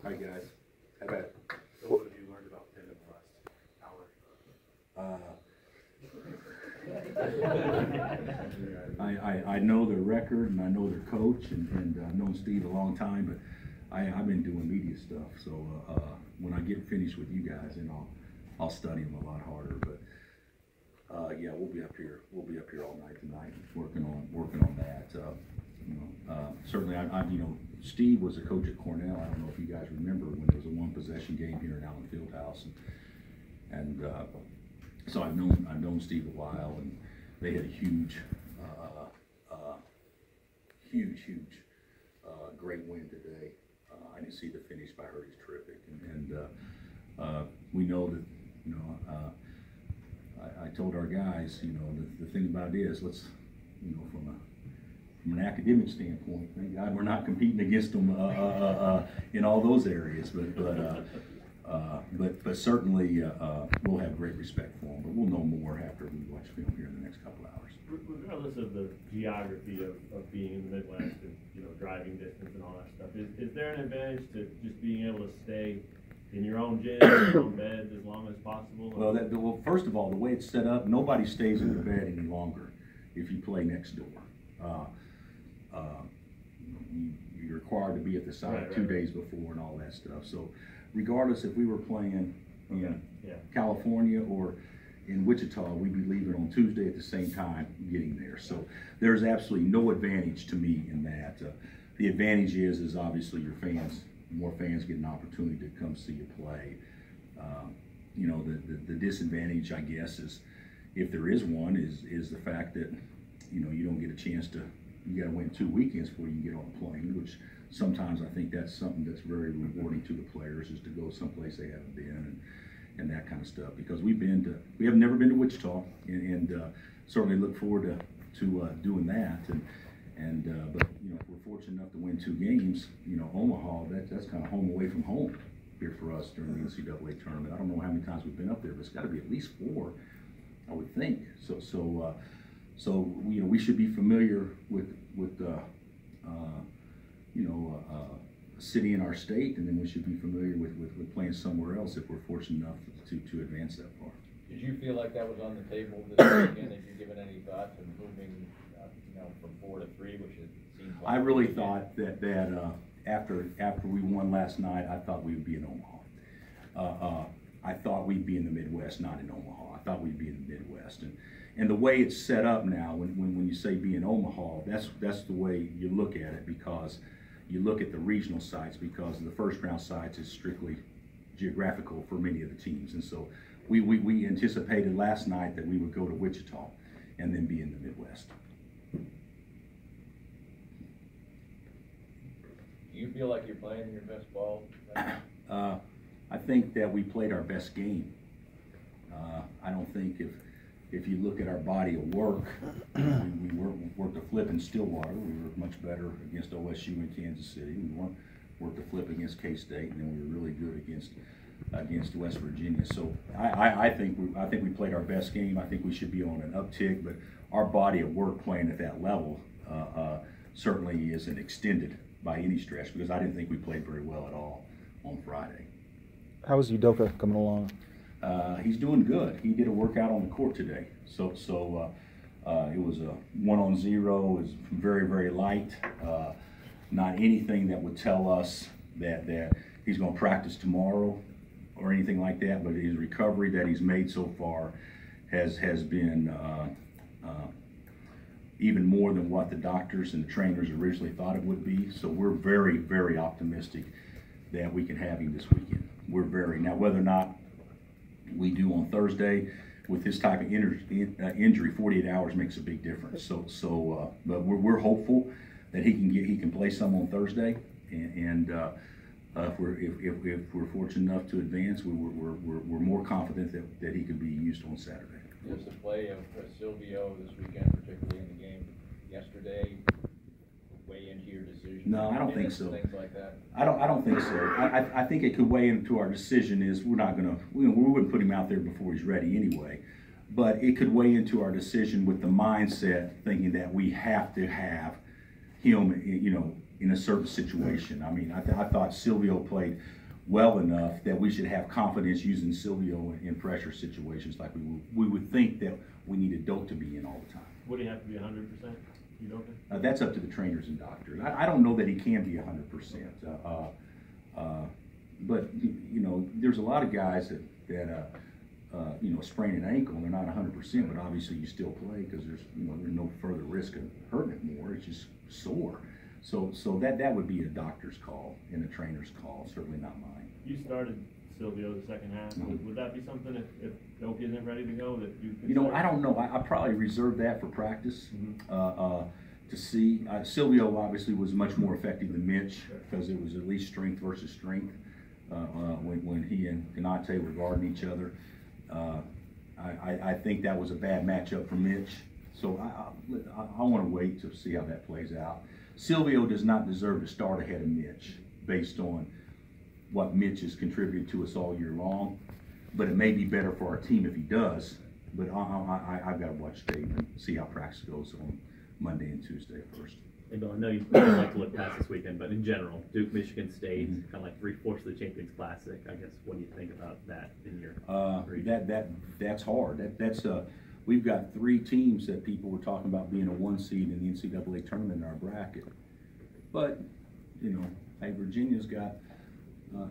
Hi guys. How about it? So what have you learned about Penn in the last hour? I know their record and I know their coach and I've known Steve a long time, but I've been doing media stuff. So when I get finished with you guys, then I'll study them a lot harder. But yeah, we'll be up here. We'll be up here all night tonight, working on that. Certainly, you know, Steve was a coach at Cornell. I don't know if you guys remember when there was a one-possession game here in Allen Fieldhouse, and so I've known Steve a while, and they had a huge, great win today. I didn't see the finish, but I heard he's terrific, and we know that, you know, I told our guys, you know, the thing about it is, let's, you know, from an academic standpoint, thank God we're not competing against them in all those areas, but certainly we'll have great respect for them. But we'll know more after we watch film here in the next couple hours. Regardless of the geography of being in the Midwest and, you know, driving distance and all that stuff, is there an advantage to just being able to stay in your own gym, your own bed as long as possible? Well, well, first of all, the way it's set up, nobody stays in the bed any longer if you play next door. You're required to be at the site 2 days before and all that stuff. So regardless if we were playing in California or in Wichita, we'd be leaving on Tuesday at the same time getting there. So there's absolutely no advantage to me in that. The advantage is obviously your fans, more fans get an opportunity to come see you play. You know, the disadvantage, I guess, is, if there is one, is the fact that, you know, you don't get a chance to, you got to win 2 weekends before you can get on a plane, which sometimes I think that's something that's very rewarding to the players, is to go someplace they haven't been and that kind of stuff. Because we have never been to Wichita, and certainly look forward to doing that. But you know, if we're fortunate enough to win 2 games, you know, Omaha, that's kind of home away from home here for us during the NCAA tournament. I don't know how many times we've been up there, but it's got to be at least 4, I would think. So you know, we should be familiar with you know, a city in our state, and then we should be familiar with playing somewhere else if we're fortunate enough to advance that far. Did you feel like that was on the table this weekend? Have you given any thought to moving, you know, from 4 to 3, which it seems like? I really thought that after we won last night, I thought we would be in Omaha. I thought we'd be in the Midwest, not in Omaha. I thought we'd be in the Midwest, and the way it's set up now, when you say be in Omaha, that's the way you look at it, because you look at the regional sites, because the first round sites is strictly geographical for many of the teams, and so we anticipated last night that we would go to Wichita and then be in the Midwest. Do you feel like you're playing your best ball right now? I think that we played our best game. I don't think if you look at our body of work, we worked a flip in Stillwater. We were much better against OSU and Kansas City. We worked a flip against K-State, and then we were really good against West Virginia. So I think we played our best game. I think we should be on an uptick, but our body of work playing at that level certainly isn't extended by any stretch, because I didn't think we played very well at all on Friday. How is Udoka coming along? He's doing good. He did a workout on the court today. So it was a 1-on-0. It was very, very light. Not anything that would tell us that he's going to practice tomorrow or anything like that, but his recovery that he's made so far has been even more than what the doctors and the trainers originally thought it would be. So we're very, very optimistic that we can have him this weekend. Now whether or not we do on Thursday with this type of injury, 48 hours makes a big difference. But we're hopeful that he can play some on Thursday, and if we're fortunate enough to advance, we're more confident that he can be used on Saturday. Was the play of Silvio this weekend, particularly in the game yesterday, weigh into your decision? No, I don't think so. Things like that. I don't think so. I think it could weigh into our decision. Is we wouldn't put him out there before he's ready anyway, but it could weigh into our decision with the mindset thinking that we have to have him, you know, in a certain situation. I mean, I thought Silvio played well enough that we should have confidence using Silvio in pressure situations. Like we would think that we needed Doak to be in all the time. Would he have to be 100%? Udoka? That's up to the trainers and doctors. I don't know that he can be 100%. But you know, there's a lot of guys that you know, sprain an ankle and they're not 100%, but obviously you still play because there's no further risk of hurting it more. It's just sore. So that would be a doctor's call and a trainer's call, certainly not mine. You started Silvio the second half. Mm-hmm. Would that be something if Doak isn't ready to go that you could know, start? I don't know. I probably reserve that for practice. Mm-hmm. To see. Silvio obviously was much more effective than Mitch because it was at least strength versus strength when he and Kanate were guarding each other. I think that was a bad matchup for Mitch. So I want to wait to see how that plays out. Silvio does not deserve to start ahead of Mitch based on what Mitch has contributed to us all year long. But it may be better for our team if he does. But I've got to watch tape and see how practice goes on Monday and Tuesday first. Hey Bill, I know you don't like to look past this weekend, but in general, Duke, Michigan State, kind of like 3/4 of the Champions Classic. I guess what do you think about that in your that's hard. That's we've got 3 teams that people were talking about being a 1 seed in the NCAA tournament in our bracket. But you know, hey, Virginia's got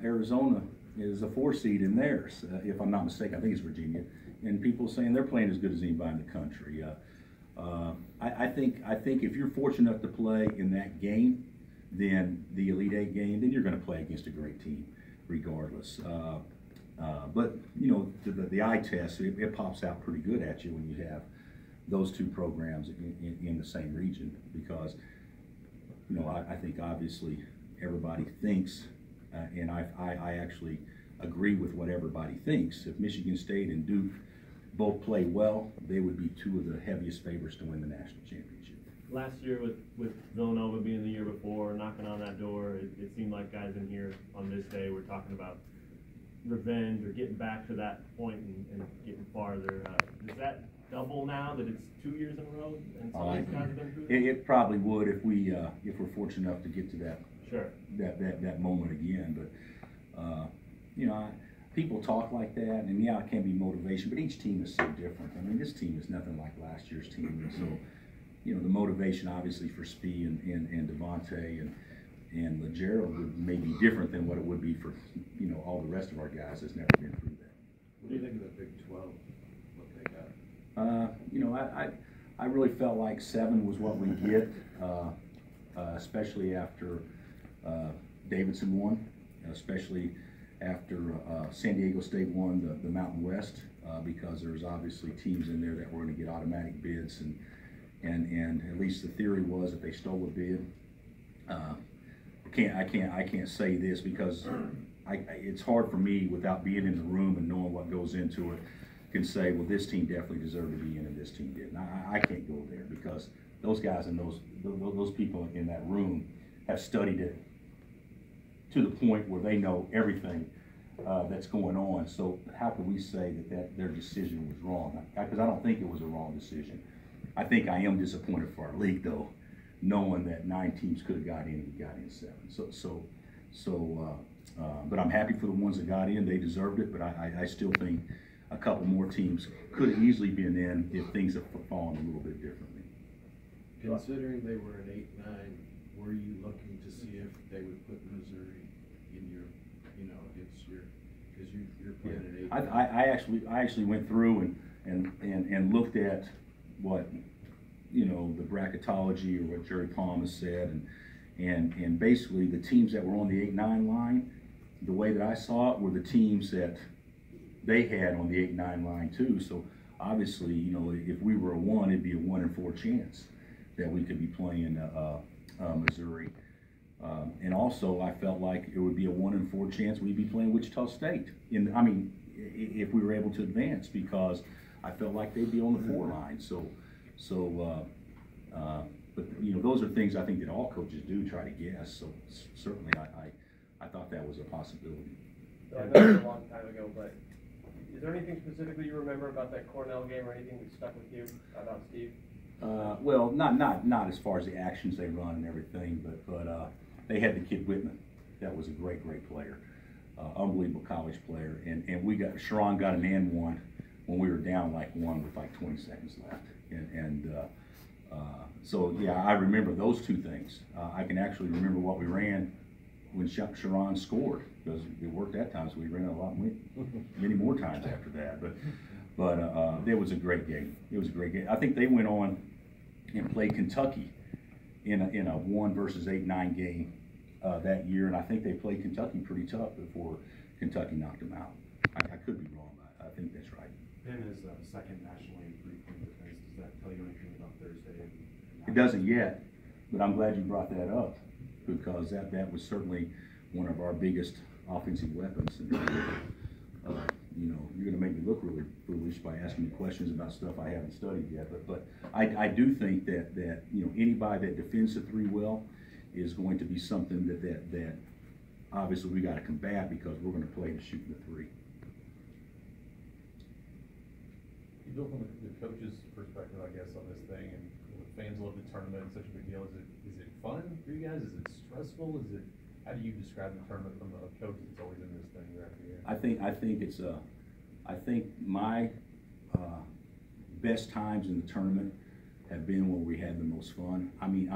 Arizona is a 4 seed in theirs, if I'm not mistaken. I think it's Virginia, and people saying they're playing as good as anybody in the country. I think if you're fortunate enough to play in that game, then the Elite 8 game, then you're going to play against a great team, regardless. But you know, the eye test, it pops out pretty good at you when you have those 2 programs in the same region, because you know I think obviously everybody thinks, and I actually agree with what everybody thinks. If Michigan State and Duke both play well, they would be 2 of the heaviest favorites to win the national championship. Last year with Villanova being the year before, knocking on that door, it seemed like guys in here on this day were talking about revenge or getting back to that point and getting farther. Does that double now that it's 2 years in a row and some of these guys have been through that? It probably would if we're fortunate enough to get to that that moment again. But you know, people talk like that, and yeah, it can be motivation, but each team is so different. I mean, this team is nothing like last year's team, and so you know, the motivation obviously for Spee and Devontae and LeGerald would may be different than what it would be for all the rest of our guys that's never been through that. What do you think of the Big 12? What they got? I really felt like 7 was what we get, especially after Davidson won, especially after San Diego State won the Mountain West, because there's obviously teams in there that were going to get automatic bids, and at least the theory was that they stole a bid. I can't say this because it's hard for me without being in the room and knowing what goes into it. Can say, well, this team definitely deserved to be in and this team didn't. I can't go there because those guys and those people in that room have studied it to the point where they know everything that's going on. So how can we say that their decision was wrong? Because I don't think it was a wrong decision. I think I am disappointed for our league, though, knowing that 9 teams could have got in and we got in 7. But I'm happy for the ones that got in. They deserved it, but I still think a couple more teams could have easily been in if things have fallen a little bit differently. Considering they were at 8-9, were you looking to see if they would put Missouri in your, against your, because you're playing at 8-9? I actually went through and looked at what the bracketology or what Jerry Palm has said, and basically the teams that were on the 8-9 line, the way that I saw it were the teams that they had on the 8-9 line too. So obviously, if we were a 1, it'd be a 1 in 4 chance that we could be playing Missouri. And also, I felt like it would be a 1 in 4 chance we'd be playing Wichita State. If we were able to advance, because I felt like they'd be on the 4 line. But those are things I think that all coaches do, try to guess. So certainly, I thought that was a possibility. So I know it's a long time ago, but is there anything specifically you remember about that Cornell game or anything that stuck with you about Steve? Well, not as far as the actions they run and everything, but they had the kid Whitman. That was a great player, unbelievable college player, and Sharon got an and one when we were down like one with like 20 seconds left, so yeah, I remember those two things. I can actually remember what we ran when Sharon scored, because it worked that time, so we ran a lot many more times after that. But it was a great game. It was a great game. I think they went on and played Kentucky in a 1 versus 8-9 game that year, and I think they played Kentucky pretty tough before Kentucky knocked them out. I could be wrong, but I think that's right. Ben is second nationally in three-point defense. Does that tell you anything about Thursday? It doesn't yet, but I'm glad you brought that up, because that was certainly one of our biggest offensive weapons. And, you know, you're going to make me look really foolish by asking me questions about stuff I haven't studied yet. But I do think that you know, anybody that defends the three well is going to be something that obviously we got to combat, because we're going to play to shoot the three. You built from the coach's perspective, I guess, on this thing, and fans love the tournament. It's such a big deal. Is it fun for you guys? Is it stressful? How do you describe the tournament from a coach that's always in this thing throughout the year? I think my best times in the tournament have been when we had the most fun. I mean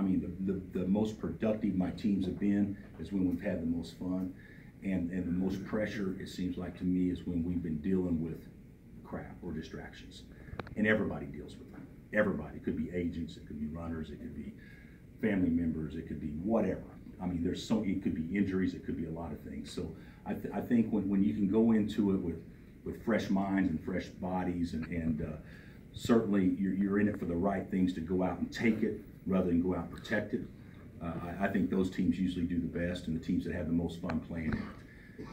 the most productive my teams have been is when we've had the most fun, and the most pressure, it seems like to me, is when we've been dealing with crap or distractions, and everybody deals with them. Everybody. It could be agents, it could be runners, it could be family members, it could be whatever. I mean, it could be injuries, it could be a lot of things. So I think when you can go into it with fresh minds and fresh bodies, and certainly you're in it for the right things, to go out and take it rather than go out and protect it. I think those teams usually do the best, and the teams that have the most fun playing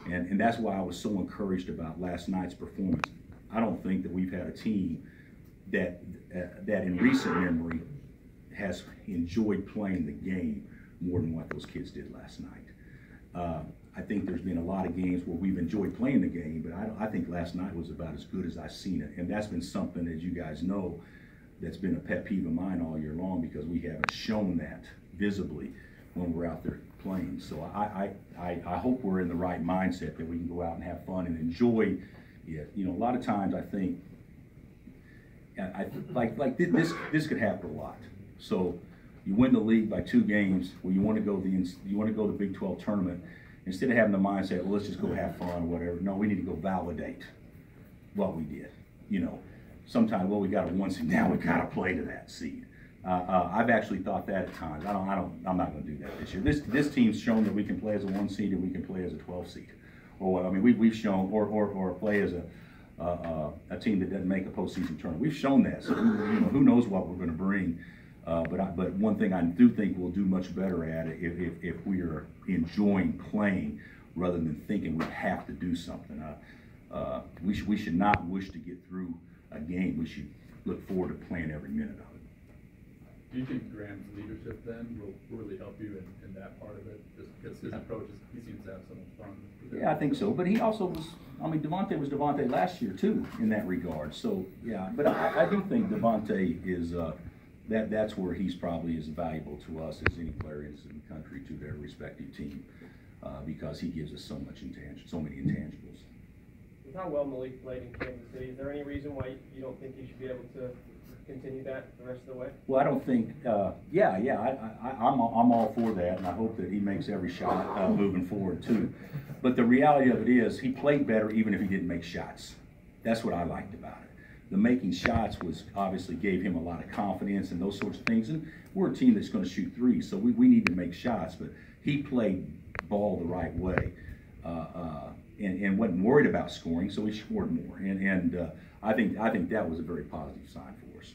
in it. And that's why I was so encouraged about last night's performance. I don't think that we've had a team that in recent memory has enjoyed playing the game more than what those kids did last night. I think there's been a lot of games where we've enjoyed playing the game, but I think last night was about as good as I've seen it. And that's been something, as you guys know, that's been a pet peeve of mine all year long, because we haven't shown that visibly when we're out there playing. So I hope we're in the right mindset, that we can go out and have fun and enjoy it. You know, a lot of times I think, like this could happen a lot. So you win the league by 2 games, well, you want to go the Big 12 tournament. Instead of having the mindset, well, let's just go have fun or whatever. No, we need to go validate what we did. You know, sometimes, well, we got a 1 seed, now we got to play to that seed. I've actually thought that at times. I'm not going to do that this year. This team's shown that we can play as a 1 seed and we can play as a 12 seed. Or I mean, we've shown, or play as a team that doesn't make a postseason tournament. We've shown that. So you know, who knows what we're going to bring. But one thing I do think we'll do much better at it if we are enjoying playing rather than thinking we have to do something. We should not wish to get through a game. We should look forward to playing every minute of it. Do you think Graham's leadership then will really help you in that part of it? Just because his approach he seems to have so much fun. Yeah, I think so. But he also was, I mean, Devontae was Devontae last year too in that regard. So yeah, but I do think Devontae is that's where he's probably as valuable to us as any player in the country to their respective team, because he gives us so many intangibles. With how well Malik played in Kansas City, is there any reason why you don't think he should be able to continue that the rest of the way? Well, I don't think. I'm all for that, and I hope that he makes every shot moving forward too. But the reality of it is, he played better even if he didn't make shots. That's what I liked about it. The making shots was obviously gave him a lot of confidence and those sorts of things. And we're a team that's going to shoot threes, so we need to make shots. But he played ball the right way and wasn't worried about scoring, so he scored more. And I think that was a very positive sign for us.